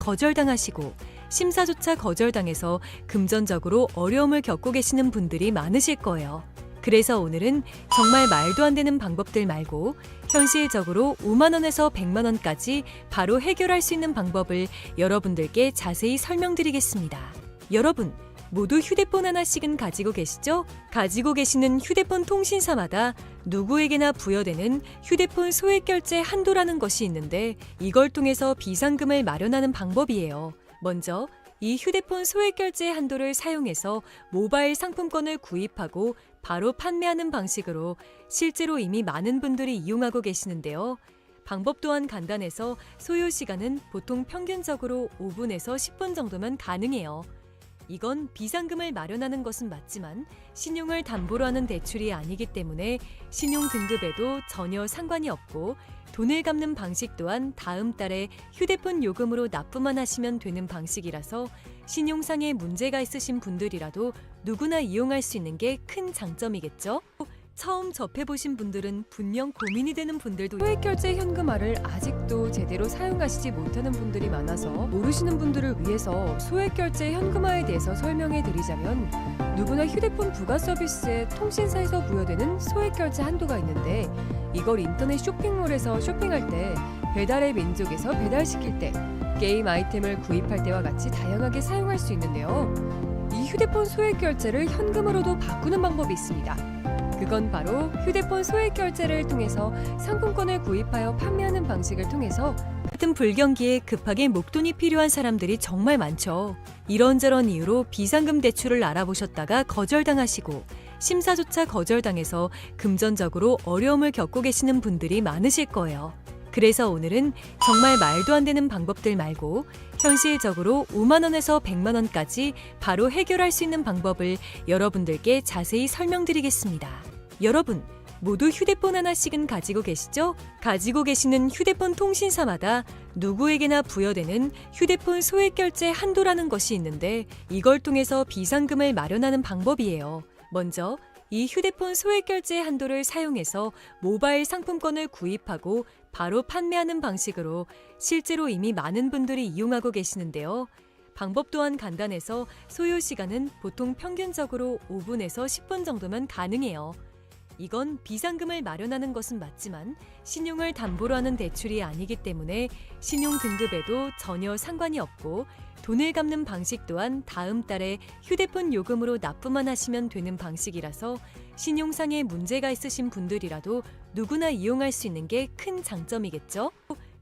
거절당하시고 심사조차 거절당해서 금전적으로 어려움을 겪고 계시는 분들이 많으실 거예요. 그래서 오늘은 정말 말도 안 되는 방법들 말고 현실적으로 5만 원에서 100만 원까지 바로 해결할 수 있는 방법을 여러분들께 자세히 설명드리겠습니다. 여러분, 모두 휴대폰 하나씩은 가지고 계시죠? 가지고 계시는 휴대폰 통신사마다 누구에게나 부여되는 휴대폰 소액결제 한도라는 것이 있는데 이걸 통해서 비상금을 마련하는 방법이에요. 먼저 이 휴대폰 소액결제 한도를 사용해서 모바일 상품권을 구입하고 바로 판매하는 방식으로 실제로 이미 많은 분들이 이용하고 계시는데요. 방법 또한 간단해서 소요 시간은 보통 평균적으로 5분에서 10분 정도면 가능해요. 이건 비상금을 마련하는 것은 맞지만 신용을 담보로 하는 대출이 아니기 때문에 신용 등급에도 전혀 상관이 없고 돈을 갚는 방식 또한 다음 달에 휴대폰 요금으로 납부만 하시면 되는 방식이라서 신용상의 문제가 있으신 분들이라도 누구나 이용할 수 있는 게 큰 장점이겠죠? 처음 접해보신 분들은 분명 고민이 되는 분들도 소액결제 현금화를 아직도 제대로 사용하시지 못하는 분들이 많아서 모르시는 분들을 위해서 소액결제 현금화에 대해서 설명해 드리자면 누구나 휴대폰 부가 서비스에 통신사에서 부여되는 소액결제 한도가 있는데 이걸 인터넷 쇼핑몰에서 쇼핑할 때 배달의 민족에서 배달시킬 때 게임 아이템을 구입할 때와 같이 다양하게 사용할 수 있는데요. 이 휴대폰 소액결제를 현금으로도 바꾸는 방법이 있습니다. 그건 바로 휴대폰 소액결제를 통해서 상품권을 구입하여 판매하는 방식을 통해서 같은 불경기에 급하게 목돈이 필요한 사람들이 정말 많죠. 이런저런 이유로 비상금 대출을 알아보셨다가 거절당하시고 심사조차 거절당해서 금전적으로 어려움을 겪고 계시는 분들이 많으실 거예요. 그래서 오늘은 정말 말도 안 되는 방법들 말고 현실적으로 5만 원에서 100만 원까지 바로 해결할 수 있는 방법을 여러분들께 자세히 설명드리겠습니다. 여러분, 모두 휴대폰 하나씩은 가지고 계시죠? 가지고 계시는 휴대폰 통신사마다 누구에게나 부여되는 휴대폰 소액결제 한도라는 것이 있는데 이걸 통해서 비상금을 마련하는 방법이에요. 먼저 이 휴대폰 소액결제 한도를 사용해서 모바일 상품권을 구입하고 바로 판매하는 방식으로 실제로 이미 많은 분들이 이용하고 계시는데요. 방법 또한 간단해서 소요 시간은 보통 평균적으로 5분에서 10분 정도면 가능해요. 이건 비상금을 마련하는 것은 맞지만 신용을 담보로 하는 대출이 아니기 때문에 신용 등급에도 전혀 상관이 없고 돈을 갚는 방식 또한 다음 달에 휴대폰 요금으로 납부만 하시면 되는 방식이라서 신용상의 문제가 있으신 분들이라도 누구나 이용할 수 있는 게 큰 장점이겠죠?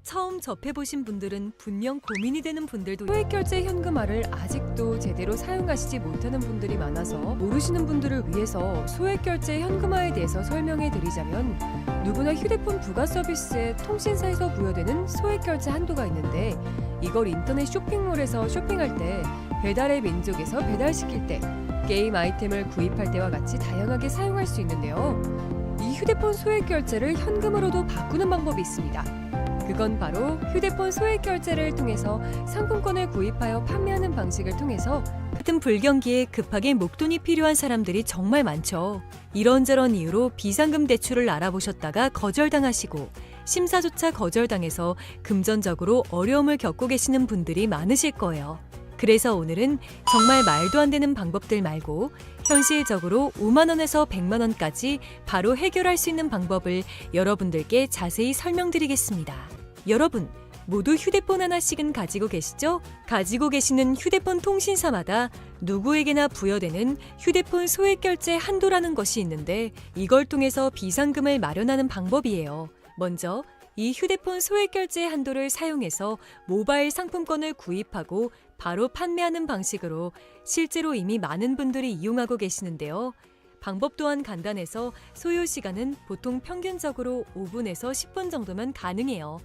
처음 접해보신 분들은 분명 고민이 되는 분들도 소액결제 현금화를 아직도 제대로 사용하시지 못하는 분들이 많아서 모르시는 분들을 위해서 소액결제 현금화에 대해서 설명해 드리자면 누구나 휴대폰 부가 서비스에 통신사에서 부여되는 소액결제 한도가 있는데 이걸 인터넷 쇼핑몰에서 쇼핑할 때 배달의 민족에서 배달시킬 때 게임 아이템을 구입할 때와 같이 다양하게 사용할 수 있는데요. 이 휴대폰 소액결제를 현금으로도 바꾸는 방법이 있습니다. 그건 바로 휴대폰 소액결제를 통해서 상품권을 구입하여 판매하는 방식을 통해서 같은 불경기에 급하게 목돈이 필요한 사람들이 정말 많죠. 이런저런 이유로 비상금 대출을 알아보셨다가 거절당하시고 심사조차 거절당해서 금전적으로 어려움을 겪고 계시는 분들이 많으실 거예요. 그래서 오늘은 정말 말도 안 되는 방법들 말고 현실적으로 5만 원에서 100만 원까지 바로 해결할 수 있는 방법을 여러분들께 자세히 설명드리겠습니다. 여러분, 모두 휴대폰 하나씩은 가지고 계시죠? 가지고 계시는 휴대폰 통신사마다 누구에게나 부여되는 휴대폰 소액결제 한도라는 것이 있는데 이걸 통해서 비상금을 마련하는 방법이에요. 먼저 이 휴대폰 소액결제 한도를 사용해서 모바일 상품권을 구입하고 바로 판매하는 방식으로 실제로 이미 많은 분들이 이용하고 계시는데요. 방법 또한 간단해서 소요 시간은 보통 평균적으로 5분에서 10분 정도면 가능해요.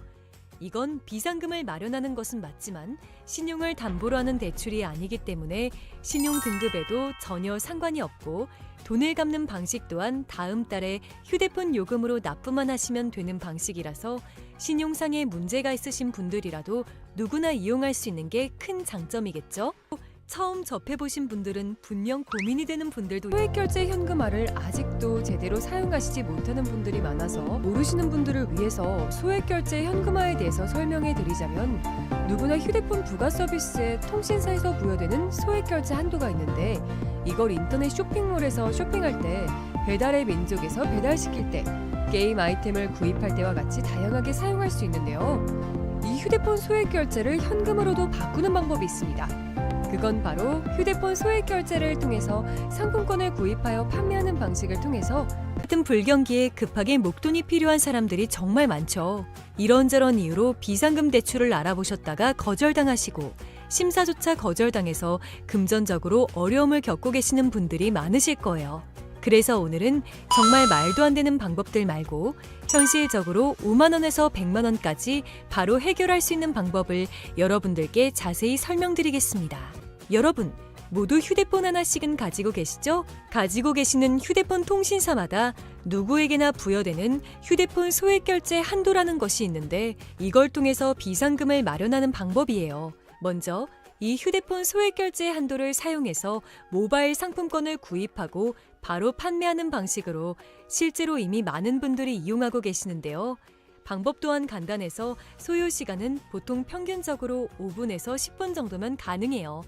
이건 비상금을 마련하는 것은 맞지만 신용을 담보로 하는 대출이 아니기 때문에 신용 등급에도 전혀 상관이 없고 돈을 갚는 방식 또한 다음 달에 휴대폰 요금으로 납부만 하시면 되는 방식이라서 신용상의 문제가 있으신 분들이라도 누구나 이용할 수 있는 게 큰 장점이겠죠? 처음 접해보신 분들은 분명 고민이 되는 분들도 소액결제 현금화를 아직도 제대로 사용하시지 못하는 분들이 많아서 모르시는 분들을 위해서 소액결제 현금화에 대해서 설명해 드리자면 누구나 휴대폰 부가 서비스에 통신사에서 부여되는 소액 결제 한도가 있는데 이걸 인터넷 쇼핑몰에서 쇼핑할 때, 배달의 민족에서 배달시킬 때, 게임 아이템을 구입할 때와 같이 다양하게 사용할 수 있는데요. 이 휴대폰 소액 결제를 현금으로도 바꾸는 방법이 있습니다. 그건 바로 휴대폰 소액 결제를 통해서 상품권을 구입하여 판매하는 방식을 통해서 같은 불경기에 급하게 목돈이 필요한 사람들이 정말 많죠. 이런저런 이유로 비상금 대출을 알아보셨다가 거절당하시고 심사조차 거절당해서 금전적으로 어려움을 겪고 계시는 분들이 많으실 거예요. 그래서 오늘은 정말 말도 안 되는 방법들 말고 현실적으로 5만 원에서 100만 원까지 바로 해결할 수 있는 방법을 여러분들께 자세히 설명드리겠습니다. 여러분, 모두 휴대폰 하나씩은 가지고 계시죠? 가지고 계시는 휴대폰 통신사마다 누구에게나 부여되는 휴대폰 소액 결제 한도라는 것이 있는데 이걸 통해서 비상금을 마련하는 방법이에요. 먼저 이 휴대폰 소액 결제 한도를 사용해서 모바일 상품권을 구입하고 바로 판매하는 방식으로 실제로 이미 많은 분들이 이용하고 계시는데요. 방법 또한 간단해서 소요 시간은 보통 평균적으로 5분에서 10분 정도면 가능해요.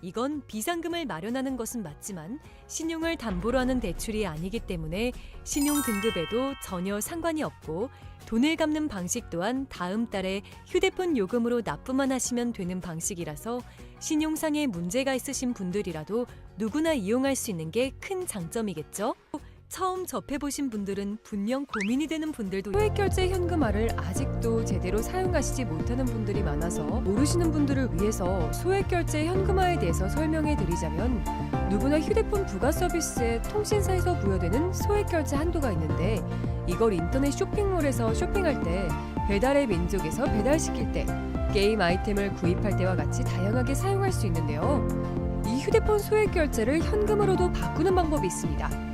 이건 비상금을 마련하는 것은 맞지만 신용을 담보로 하는 대출이 아니기 때문에 신용 등급에도 전혀 상관이 없고 돈을 갚는 방식 또한 다음 달에 휴대폰 요금으로 납부만 하시면 되는 방식이라서 신용상의 문제가 있으신 분들이라도 누구나 이용할 수 있는 게 큰 장점이겠죠? 처음 접해보신 분들은 분명 고민이 되는 분들도 소액결제 현금화를 아직도 제대로 사용하시지 못하는 분들이 많아서 모르시는 분들을 위해서 소액결제 현금화에 대해서 설명해 드리자면, 누구나 휴대폰 부가 서비스에 통신사에서 부여되는 소액결제 한도가 있는데 이걸 인터넷 쇼핑몰에서 쇼핑할 때, 배달의 민족에서 배달시킬 때, 게임 아이템을 구입할 때와 같이 다양하게 사용할 수 있는데요. 이 휴대폰 소액결제를 현금으로도 바꾸는 방법이 있습니다.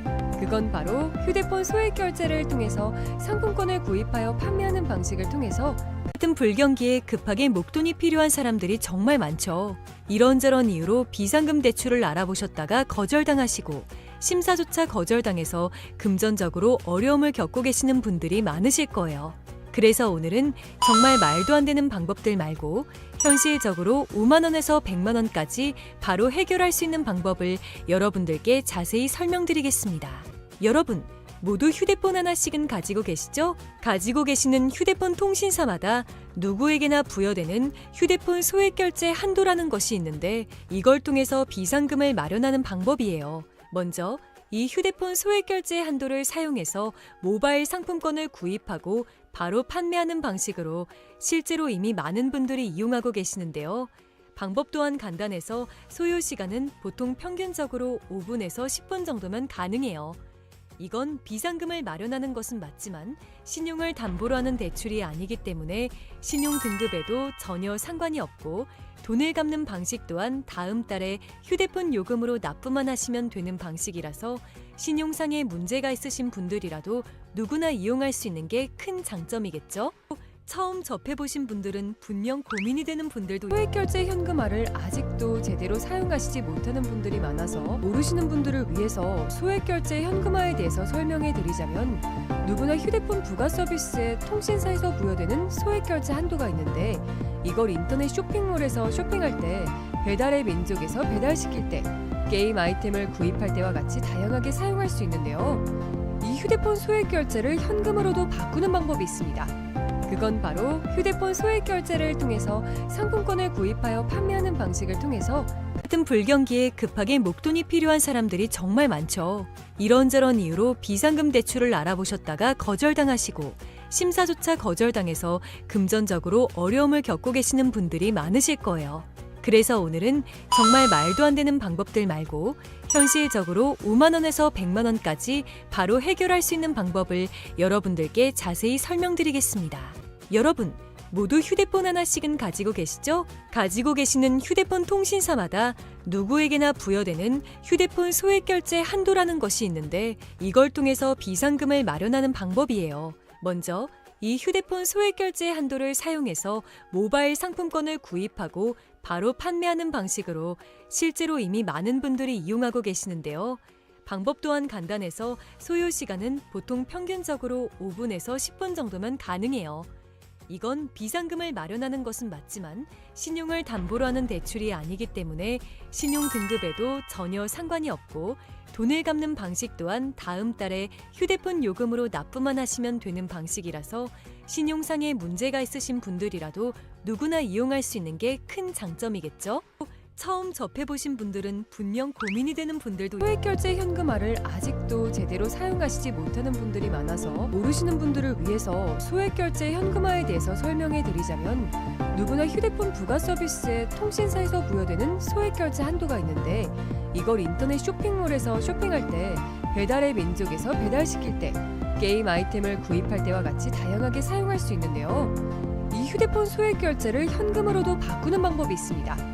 그건 바로 휴대폰 소액 결제를 통해서 상품권을 구입하여 판매하는 방식을 통해서 같은 불경기에 급하게 목돈이 필요한 사람들이 정말 많죠. 이런저런 이유로 비상금 대출을 알아보셨다가 거절당하시고 심사조차 거절당해서 금전적으로 어려움을 겪고 계시는 분들이 많으실 거예요. 그래서 오늘은 정말 말도 안 되는 방법들 말고 현실적으로 5만 원에서 100만 원까지 바로 해결할 수 있는 방법을 여러분들께 자세히 설명드리겠습니다. 여러분, 모두 휴대폰 하나씩은 가지고 계시죠? 가지고 계시는 휴대폰 통신사마다 누구에게나 부여되는 휴대폰 소액 결제 한도라는 것이 있는데 이걸 통해서 비상금을 마련하는 방법이에요. 먼저 이 휴대폰 소액 결제 한도를 사용해서 모바일 상품권을 구입하고 바로 판매하는 방식으로 실제로 이미 많은 분들이 이용하고 계시는데요. 방법 또한 간단해서 소요 시간은 보통 평균적으로 5분에서 10분 정도면 가능해요. 이건 비상금을 마련하는 것은 맞지만 신용을 담보로 하는 대출이 아니기 때문에 신용 등급에도 전혀 상관이 없고 돈을 갚는 방식 또한 다음 달에 휴대폰 요금으로 납부만 하시면 되는 방식이라서 신용상의 문제가 있으신 분들이라도 누구나 이용할 수 있는 게 큰 장점이겠죠? 처음 접해보신 분들은 분명 고민이 되는 분들도 소액결제 현금화를 아직도 제대로 사용하시지 못하는 분들이 많아서 모르시는 분들을 위해서 소액결제 현금화에 대해서 설명해 드리자면, 누구나 휴대폰 부가 서비스에 통신사에서 부여되는 소액결제 한도가 있는데 이걸 인터넷 쇼핑몰에서 쇼핑할 때, 배달의 민족에서 배달시킬 때, 게임 아이템을 구입할 때와 같이 다양하게 사용할 수 있는데요. 이 휴대폰 소액결제를 현금으로도 바꾸는 방법이 있습니다. 그건 바로 휴대폰 소액 결제를 통해서 상품권을 구입하여 판매하는 방식을 통해서 같은 불경기에 급하게 목돈이 필요한 사람들이 정말 많죠. 이런저런 이유로 비상금 대출을 알아보셨다가 거절당하시고 심사조차 거절당해서 금전적으로 어려움을 겪고 계시는 분들이 많으실 거예요. 그래서 오늘은 정말 말도 안 되는 방법들 말고 현실적으로 5만 원에서 100만 원까지 바로 해결할 수 있는 방법을 여러분들께 자세히 설명드리겠습니다. 여러분, 모두 휴대폰 하나씩은 가지고 계시죠? 가지고 계시는 휴대폰 통신사마다 누구에게나 부여되는 휴대폰 소액 결제 한도라는 것이 있는데 이걸 통해서 비상금을 마련하는 방법이에요. 먼저 이 휴대폰 소액 결제 한도를 사용해서 모바일 상품권을 구입하고 바로 판매하는 방식으로 실제로 이미 많은 분들이 이용하고 계시는데요. 방법 또한 간단해서 소요 시간은 보통 평균적으로 5분에서 10분 정도면 가능해요. 이건 비상금을 마련하는 것은 맞지만 신용을 담보로 하는 대출이 아니기 때문에 신용 등급에도 전혀 상관이 없고 돈을 갚는 방식 또한 다음 달에 휴대폰 요금으로 납부만 하시면 되는 방식이라서 신용상에 문제가 있으신 분들이라도 누구나 이용할 수 있는 게 큰 장점이겠죠? 처음 접해보신 분들은 분명 고민이 되는 분들도 소액결제 현금화를 아직도 제대로 사용하시지 못하는 분들이 많아서 모르시는 분들을 위해서 소액결제 현금화에 대해서 설명해 드리자면 누구나 휴대폰 부가 서비스에 통신사에서 부여되는 소액결제 한도가 있는데 이걸 인터넷 쇼핑몰에서 쇼핑할 때 배달의 민족에서 배달시킬 때 게임 아이템을 구입할 때와 같이 다양하게 사용할 수 있는데요. 이 휴대폰 소액결제를 현금으로도 바꾸는 방법이 있습니다.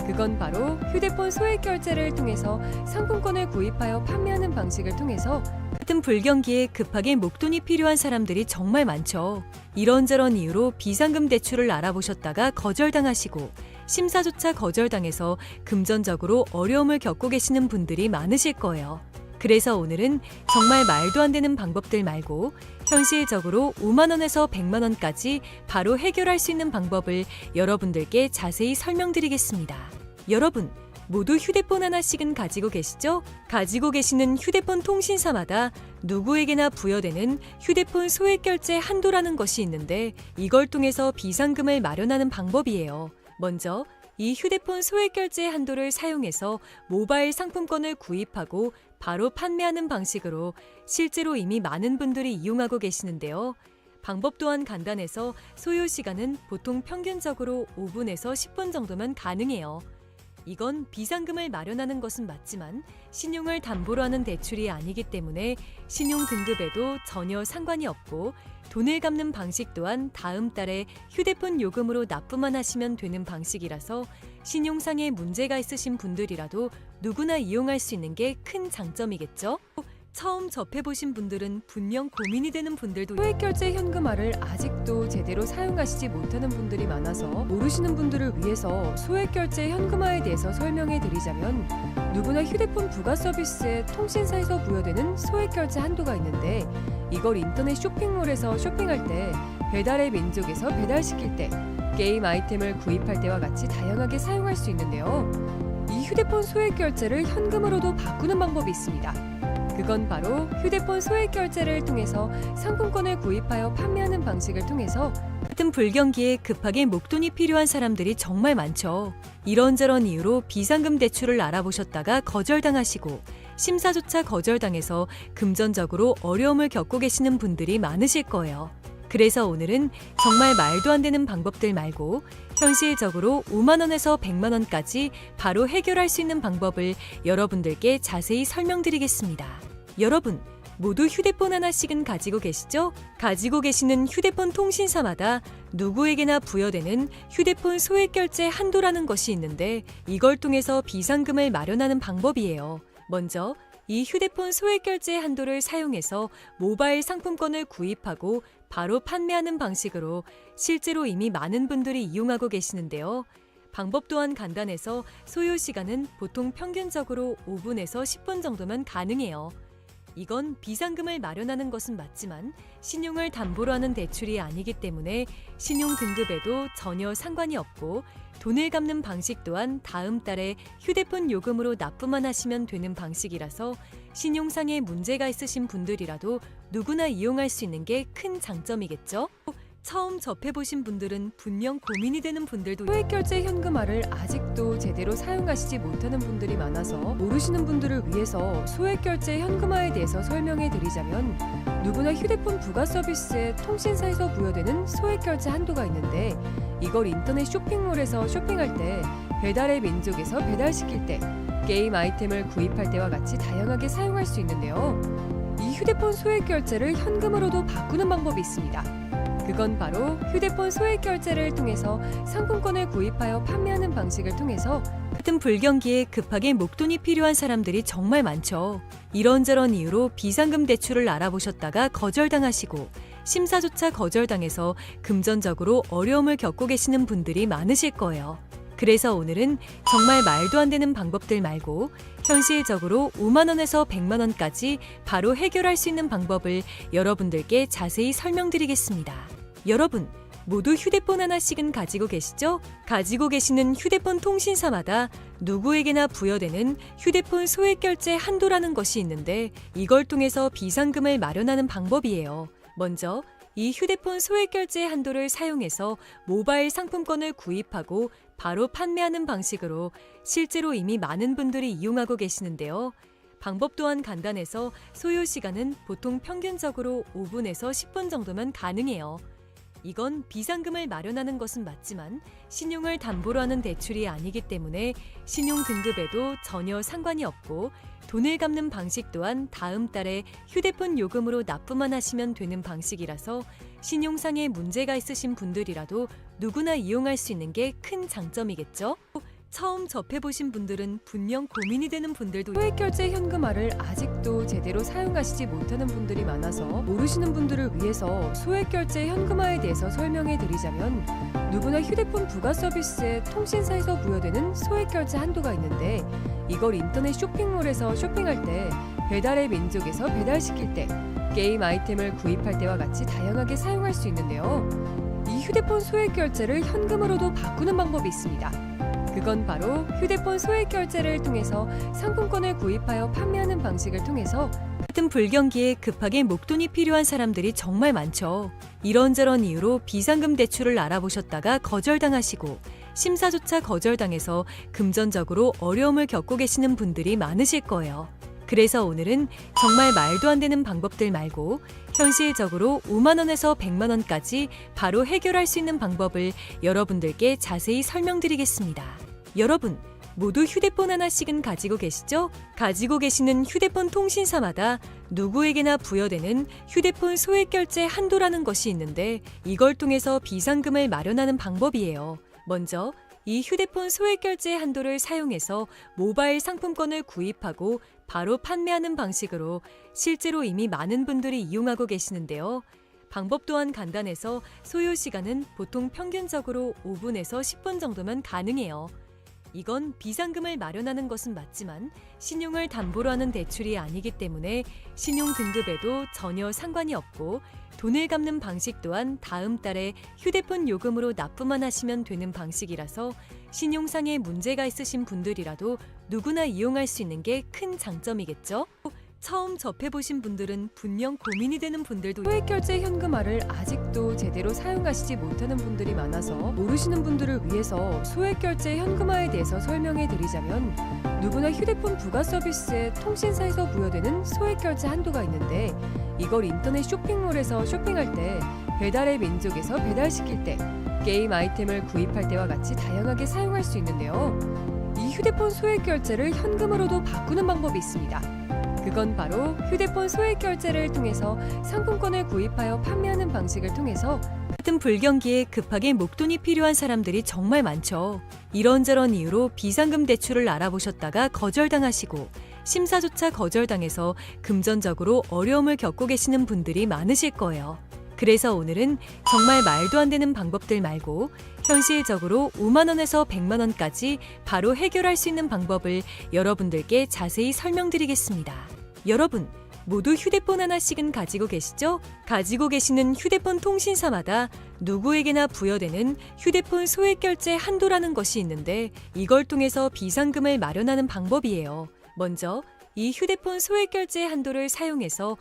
그건 바로 휴대폰 소액결제를 통해서 상품권을 구입하여 판매하는 방식을 통해서 같은 불경기에 급하게 목돈이 필요한 사람들이 정말 많죠. 이런저런 이유로 비상금 대출을 알아보셨다가 거절당하시고 심사조차 거절당해서 금전적으로 어려움을 겪고 계시는 분들이 많으실 거예요. 그래서 오늘은 정말 말도 안 되는 방법들 말고 현실적으로 5만 원에서 100만 원까지 바로 해결할 수 있는 방법을 여러분들께 자세히 설명드리겠습니다. 여러분, 모두 휴대폰 하나씩은 가지고 계시죠? 가지고 계시는 휴대폰 통신사마다 누구에게나 부여되는 휴대폰 소액결제 한도라는 것이 있는데 이걸 통해서 비상금을 마련하는 방법이에요. 먼저 이 휴대폰 소액결제 한도를 사용해서 모바일 상품권을 구입하고 바로 판매하는 방식으로 실제로 이미 많은 분들이 이용하고 계시는데요. 방법 또한 간단해서 소요 시간은 보통 평균적으로 5분에서 10분 정도면 가능해요. 이건 비상금을 마련하는 것은 맞지만 신용을 담보로 하는 대출이 아니기 때문에 신용 등급에도 전혀 상관이 없고 돈을 갚는 방식 또한 다음 달에 휴대폰 요금으로 납부만 하시면 되는 방식이라서 신용상에 문제가 있으신 분들이라도 누구나 이용할 수 있는 게 큰 장점이겠죠? 처음 접해보신 분들은 분명 고민이 되는 분들도 소액결제 현금화를 아직도 제대로 사용하시지 못하는 분들이 많아서 모르시는 분들을 위해서 소액결제 현금화에 대해서 설명해 드리자면 누구나 휴대폰 부가 서비스에 통신사에서 부여되는 소액결제 한도가 있는데 이걸 인터넷 쇼핑몰에서 쇼핑할 때 배달의 민족에서 배달시킬 때 게임 아이템을 구입할 때와 같이 다양하게 사용할 수 있는데요. 이 휴대폰 소액결제를 현금으로도 바꾸는 방법이 있습니다. 그건 바로 휴대폰 소액결제를 통해서 상품권을 구입하여 판매하는 방식을 통해서 같은 불경기에 급하게 목돈이 필요한 사람들이 정말 많죠. 이런저런 이유로 비상금 대출을 알아보셨다가 거절당하시고 심사조차 거절당해서 금전적으로 어려움을 겪고 계시는 분들이 많으실 거예요. 그래서 오늘은 정말 말도 안 되는 방법들 말고 현실적으로 5만 원에서 100만 원까지 바로 해결할 수 있는 방법을 여러분들께 자세히 설명드리겠습니다. 여러분, 모두 휴대폰 하나씩은 가지고 계시죠? 가지고 계시는 휴대폰 통신사마다 누구에게나 부여되는 휴대폰 소액결제 한도라는 것이 있는데 이걸 통해서 비상금을 마련하는 방법이에요. 먼저 이 휴대폰 소액결제 한도를 사용해서 모바일 상품권을 구입하고 바로 판매하는 방식으로 실제로 이미 많은 분들이 이용하고 계시는데요. 방법 또한 간단해서 소요 시간은 보통 평균적으로 5분에서 10분 정도면 가능해요. 이건 비상금을 마련하는 것은 맞지만 신용을 담보로 하는 대출이 아니기 때문에 신용 등급에도 전혀 상관이 없고 돈을 갚는 방식 또한 다음 달에 휴대폰 요금으로 납부만 하시면 되는 방식이라서 신용상에 문제가 있으신 분들이라도 누구나 이용할 수 있는 게 큰 장점이겠죠? 처음 접해보신 분들은 분명 고민이 되는 분들도 소액결제 현금화를 아직도 제대로 사용하시지 못하는 분들이 많아서 모르시는 분들을 위해서 소액결제 현금화에 대해서 설명해 드리자면 누구나 휴대폰 부가 서비스에 통신사에서 부여되는 소액결제 한도가 있는데 이걸 인터넷 쇼핑몰에서 쇼핑할 때 배달의 민족에서 배달시킬 때 게임 아이템을 구입할 때와 같이 다양하게 사용할 수 있는데요. 이 휴대폰 소액결제를 현금으로도 바꾸는 방법이 있습니다. 그건 바로 휴대폰 소액결제를 통해서 상품권을 구입하여 판매하는 방식을 통해서 같은 불경기에 급하게 목돈이 필요한 사람들이 정말 많죠. 이런저런 이유로 비상금 대출을 알아보셨다가 거절당하시고 심사조차 거절당해서 금전적으로 어려움을 겪고 계시는 분들이 많으실 거예요. 그래서 오늘은 정말 말도 안 되는 방법들 말고 현실적으로 5만 원에서 100만 원까지 바로 해결할 수 있는 방법을 여러분들께 자세히 설명드리겠습니다. 여러분, 모두 휴대폰 하나씩은 가지고 계시죠? 가지고 계시는 휴대폰 통신사마다 누구에게나 부여되는 휴대폰 소액 결제 한도라는 것이 있는데 이걸 통해서 비상금을 마련하는 방법이에요. 먼저 이 휴대폰 소액 결제 한도를 사용해서 모바일 상품권을 구입하고 바로 판매하는 방식으로 실제로 이미 많은 분들이 이용하고 계시는데요. 방법 또한 간단해서 소요 시간은 보통 평균적으로 5분에서 10분 정도면 가능해요. 이건 비상금을 마련하는 것은 맞지만 신용을 담보로 하는 대출이 아니기 때문에 신용 등급에도 전혀 상관이 없고 돈을 갚는 방식 또한 다음 달에 휴대폰 요금으로 납부만 하시면 되는 방식이라서 신용상에 문제가 있으신 분들이라도 누구나 이용할 수 있는 게 큰 장점이겠죠? 처음 접해보신 분들은 분명 고민이 되는 분들도 소액결제 현금화를 아직도 제대로 사용하시지 못하는 분들이 많아서 모르시는 분들을 위해서 소액결제 현금화에 대해서 설명해 드리자면 누구나 휴대폰 부가 서비스에 통신사에서 부여되는 소액결제 한도가 있는데 이걸 인터넷 쇼핑몰에서 쇼핑할 때 배달의 민족에서 배달시킬 때 게임 아이템을 구입할 때와 같이 다양하게 사용할 수 있는데요. 이 휴대폰 소액결제를 현금으로도 바꾸는 방법이 있습니다. 그건 바로 휴대폰 소액 결제를 통해서 상품권을 구입하여 판매하는 방식을 통해서 같은 불경기에 급하게 목돈이 필요한 사람들이 정말 많죠. 이런저런 이유로 비상금 대출을 알아보셨다가 거절당하시고 심사조차 거절당해서 금전적으로 어려움을 겪고 계시는 분들이 많으실 거예요. 그래서 오늘은 정말 말도 안 되는 방법들 말고 현실적으로 5만 원에서 100만 원까지 바로 해결할 수 있는 방법을 여러분들께 자세히 설명드리겠습니다. 여러분, 모두 휴대폰 하나씩은 가지고 계시죠? 가지고 계시는 휴대폰 통신사마다 누구에게나 부여되는 휴대폰 소액 결제 한도라는 것이 있는데 이걸 통해서 비상금을 마련하는 방법이에요. 먼저 이 휴대폰 소액 결제 한도를 사용해서 모바일 상품권을 구입하고 바로 판매하는 방식으로 실제로 이미 많은 분들이 이용하고 계시는데요. 방법 또한 간단해서 소요 시간은 보통 평균적으로 5분에서 10분 정도면 가능해요. 이건 비상금을 마련하는 것은 맞지만 신용을 담보로 하는 대출이 아니기 때문에 신용 등급에도 전혀 상관이 없고 돈을 갚는 방식 또한 다음 달에 휴대폰 요금으로 납부만 하시면 되는 방식이라서 신용상에 문제가 있으신 분들이라도 누구나 이용할 수 있는 게 큰 장점이겠죠? 처음 접해보신 분들은 분명 고민이 되는 분들도 소액결제 현금화를 아직도 제대로 사용하시지 못하는 분들이 많아서 모르시는 분들을 위해서 소액결제 현금화에 대해서 설명해 드리자면 누구나 휴대폰 부가 서비스에 통신사에서 부여되는 소액결제 한도가 있는데 이걸 인터넷 쇼핑몰에서 쇼핑할 때 배달의 민족에서 배달시킬 때 게임 아이템을 구입할 때와 같이 다양하게 사용할 수 있는데요. 이 휴대폰 소액결제를 현금으로도 바꾸는 방법이 있습니다. 그건 바로 휴대폰 소액 결제를 통해서 상품권을 구입하여 판매하는 방식을 통해서 같은 불경기에 급하게 목돈이 필요한 사람들이 정말 많죠. 이런저런 이유로 비상금 대출을 알아보셨다가 거절당하시고 심사조차 거절당해서 금전적으로 어려움을 겪고 계시는 분들이 많으실 거예요. 그래서 오늘은 정말 말도 안 되는 방법들 말고 현실적으로 5만 원에서 100만 원까지 바로 해결할 수 있는 방법을 여러분들께 자세히 설명드리겠습니다. 여러분, 모두 휴대폰 하나씩은 가지고 계시죠? 가지고 계시는 휴대폰 통신사마다 누구에게나 부여되는 휴대폰 소액 결제 한도라는 것이 있는데 이걸 통해서 비상금을 마련하는 방법이에요. 먼저 이 휴대폰 소액 결제 한도를 사용해서